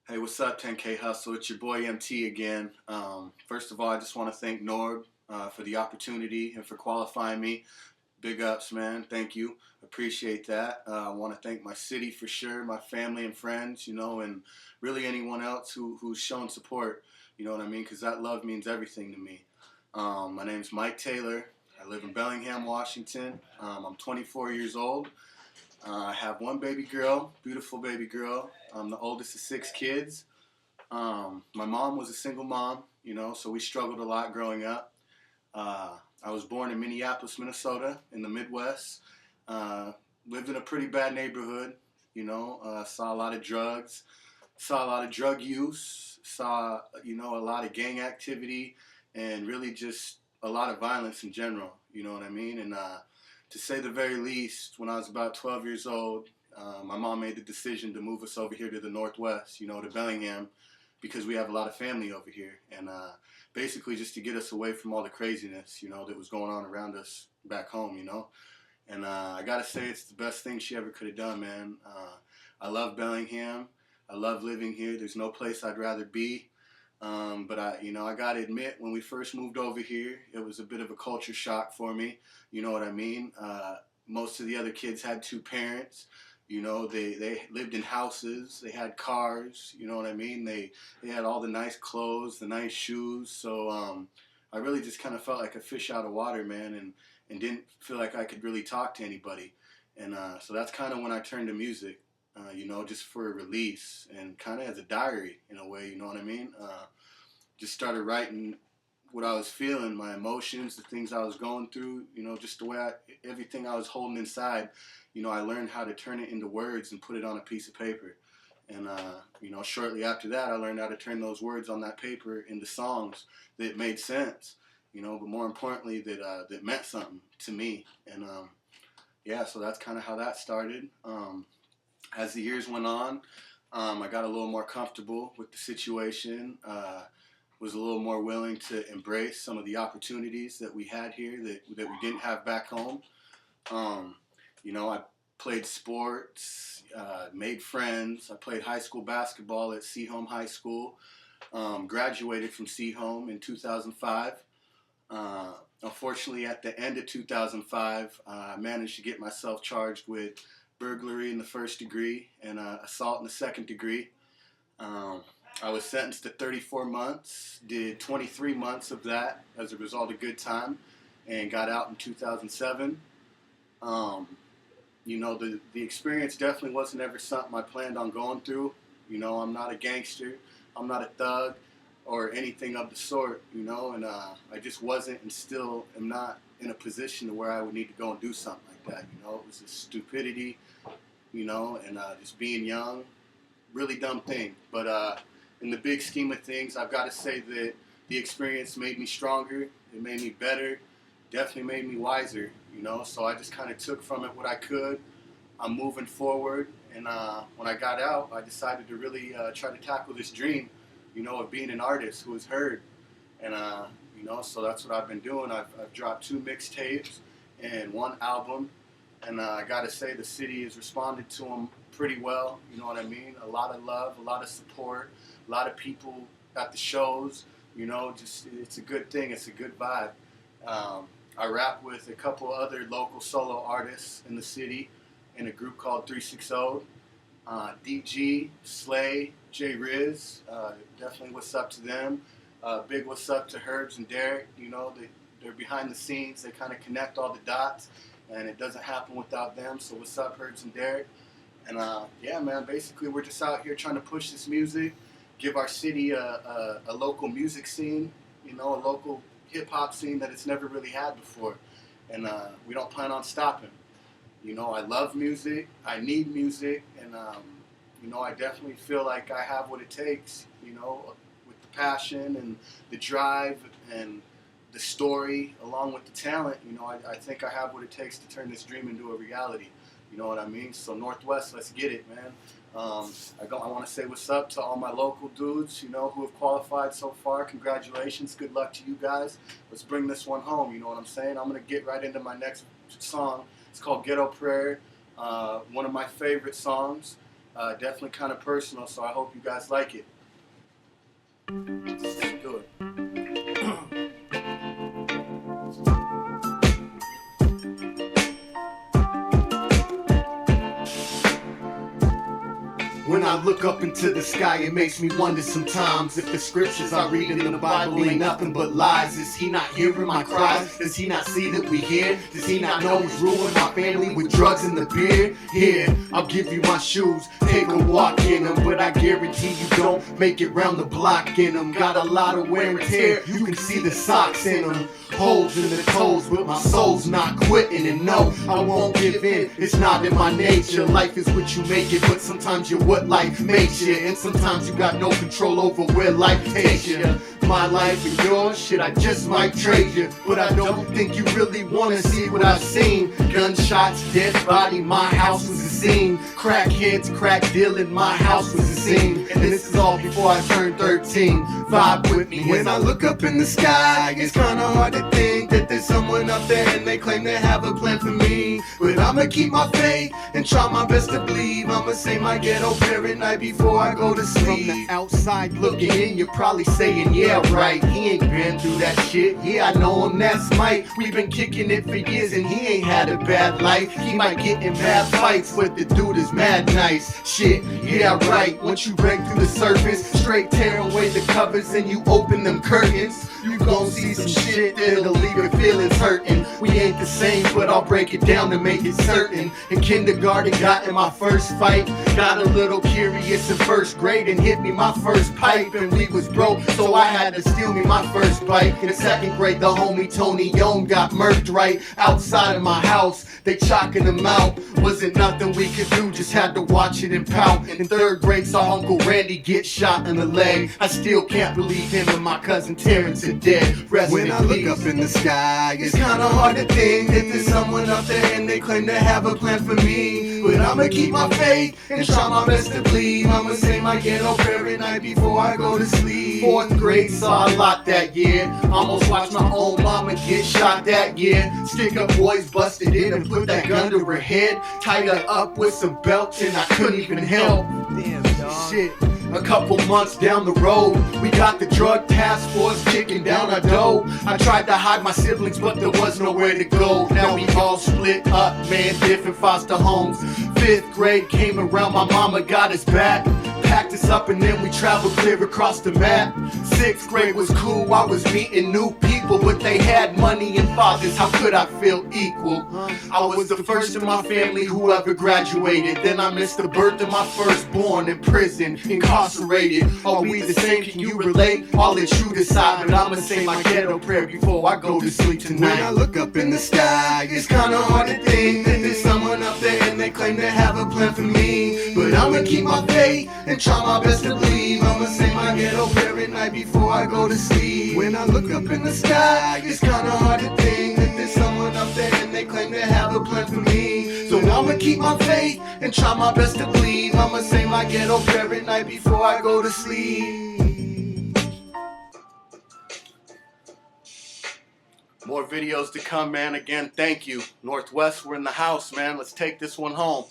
Hey, what's up, 10K Hustle? It's your boy MT again. First of all, I just want to thank Nord for the opportunity and for qualifying me. Big ups, man. Thank you. Appreciate that. I want to thank my city for sure, my family and friends, and really anyone else who's shown support, you know what I mean? Because that love means everything to me. My name's Mike Taylor. I live in Bellingham, Washington. I'm 24 years old. I have one baby girl, beautiful baby girl. I'm the oldest of six kids. My mom was a single mom, so we struggled a lot growing up. I was born in Minneapolis, Minnesota, in the Midwest. Uh, Lived in a pretty bad neighborhood, saw a lot of drugs, saw a lot of drug use, saw, a lot of gang activity, and really just a lot of violence in general, you know what I mean? And to say the very least, when I was about 12 years old, my mom made the decision to move us over here to the Northwest, to Bellingham, because we have a lot of family over here. And basically just to get us away from all the craziness, that was going on around us back home. And I got to say, it's the best thing she ever could have done, man. I love Bellingham. I love living here. There's no place I'd rather be. But I got to admit, when we first moved over here, it was a bit of a culture shock for me. You know what I mean? Most of the other kids had two parents. They lived in houses. They had cars. You know what I mean? They had all the nice clothes, the nice shoes. So I really just kind of felt like a fish out of water, man, and didn't feel like I could really talk to anybody. And so that's kind of when I turned to music. Just for a release and kind of as a diary in a way, you know what I mean? Just started writing what I was feeling, my emotions, the things I was going through, just the way everything I was holding inside, I learned how to turn it into words and put it on a piece of paper. And, shortly after that, I learned how to turn those words on that paper into songs that made sense, but more importantly, that meant something to me. And, yeah, so that's kind of how that started. As the years went on, I got a little more comfortable with the situation, was a little more willing to embrace some of the opportunities that we had here that we didn't have back home. I played sports, made friends. I played high school basketball at Seahome High School, graduated from Seahome in 2005. Unfortunately, at the end of 2005, I managed to get myself charged with burglary in the first degree and assault in the second degree. I was sentenced to 34 months, did 23 months of that as a result of good time, and got out in 2007. The experience definitely wasn't ever something I planned on going through. I'm not a gangster, I'm not a thug, or anything of the sort, and I just wasn't and still am not in a position to where I would need to go and do something like that. It was just stupidity, and just being young, really dumb thing. But in the big scheme of things, I've got to say that the experience made me stronger. It made me better. Definitely made me wiser. So I just kind of took from it what I could. I'm moving forward, and when I got out, I decided to really try to tackle this dream, of being an artist who was heard. And so that's what I've been doing. I've dropped 2 mixtapes and 1 album. And I got to say, the city has responded to them pretty well. You know what I mean? A lot of love, a lot of support, a lot of people at the shows. Just it's a good thing. It's a good vibe. I rap with a couple other local solo artists in the city in a group called Threesixode. DG, Slay, J Riz, definitely what's up to them. Big what's up to Herbs and Derek. They're behind the scenes. They kind of connect all the dots, and it doesn't happen without them. So what's up, Herbs and Derek? And yeah, man, basically we're just out here trying to push this music, give our city a local music scene, a local hip-hop scene that it's never really had before. And we don't plan on stopping. I love music, I need music, and I definitely feel like I have what it takes, with the passion and the drive and the story along with the talent. I think I have what it takes to turn this dream into a reality. You know what I mean? So Northwest, let's get it, man. I want to say what's up to all my local dudes, who have qualified so far. Congratulations, good luck to you guys. Let's bring this one home, you know what I'm saying? I'm going to get right into my next song. It's called Ghetto, one of my favorite songs. Definitely kind of personal, so I hope you guys like it. Let's do it. When I look up into the sky, it makes me wonder sometimes if the scriptures I read in the Bible ain't nothing but lies. Is he not hearing my cries? Does he not see that we here? Does he not know he's ruining my family with drugs and the beer? Here, I'll give you my shoes, take a walk in them, but I guarantee you don't make it round the block in them. Got a lot of wear and tear, you can see the socks in them. Holes in the toes, but my soul's not quitting. And no, I won't give in, it's not in my nature. Life is what you make it, but sometimes you're what life makes you. And sometimes you got no control over where life takes you. My life and yours, shit, I just might trade you. But I don't think you really wanna see what I've seen. Gunshots, dead body, my house was a scene. Crackheads, crack dealing, my house was a scene. And this is all before I turned 13. Vibe with me. When I look up in the sky, it's kinda hard to think that there's someone up there and they claim they have a plan for me. But I'ma keep my faith and try my best to believe. I'ma say my ghetto prayer at night before I go to sleep. From the outside looking in, you're probably saying, yeah, right, he ain't been through that shit. Yeah, I know him, that's Mike. We've been kicking it for years and he ain't had a bad life. He might get in bad fights, but the dude is mad nice. Shit, yeah, right. Once you break through the surface, straight tear away the covers and you open them curtains, you gon' see some shit that'll leave your feelings hurting. We ain't the same, but I'll break it down to make it certain. In kindergarten, got in my first fight. Got a little curious in first grade and hit me my first pipe. And we was broke, so I had to steal me my first bike. In second grade, the homie Tony Young got murked right outside of my house. They chalking him out. Wasn't nothing we could do, just had to watch it and pout. In third grade, saw Uncle Randy get shot in the leg. I still can't believe him and my cousin Terrence are dead. Rest when I look up in the sky, it's kinda hard to think that there's someone up there and they claim to have a plan for me. But I'ma keep my faith and try my best to believe. I'ma say my ghetto prayer at night before I go to sleep. Fourth grade saw a lot that year. Almost watched my own mama get shot that year. Stick up boys busted in and put that gun to her head. Tied her up with some belts and I couldn't even help. Damn, dog. Shit. A couple months down the road, we got the drug task force kicking down our dough. I tried to hide my siblings, but there was nowhere to go. Now we all split up, man, different foster homes. Fifth grade came around, my mama got us back. Packed us up and then we traveled clear across the map. Sixth grade was cool, I was meeting new people, but they had money and fathers, how could I feel equal? I was the first in my family who ever graduated. Then I missed the birth of my firstborn in prison, incarcerated. Are we the same, can you relate? I'll let you decide, but I'ma say my ghetto prayer before I go to sleep tonight. When I look up in the sky, it's kinda hard to think that there's someone up there and they claim to have a plan for me. But I'ma keep my faith and try my best to believe. I'ma say my ghetto prayer at night before I go to sleep. When I look up in the sky, it's kinda hard to think that there's someone up there and they claim to have a plan for me. So I'ma keep my faith and try my best to believe. I'ma say my ghetto prayer at night before I go to sleep. More videos to come, man. Again, thank you. Northwest, we're in the house, man. Let's take this one home.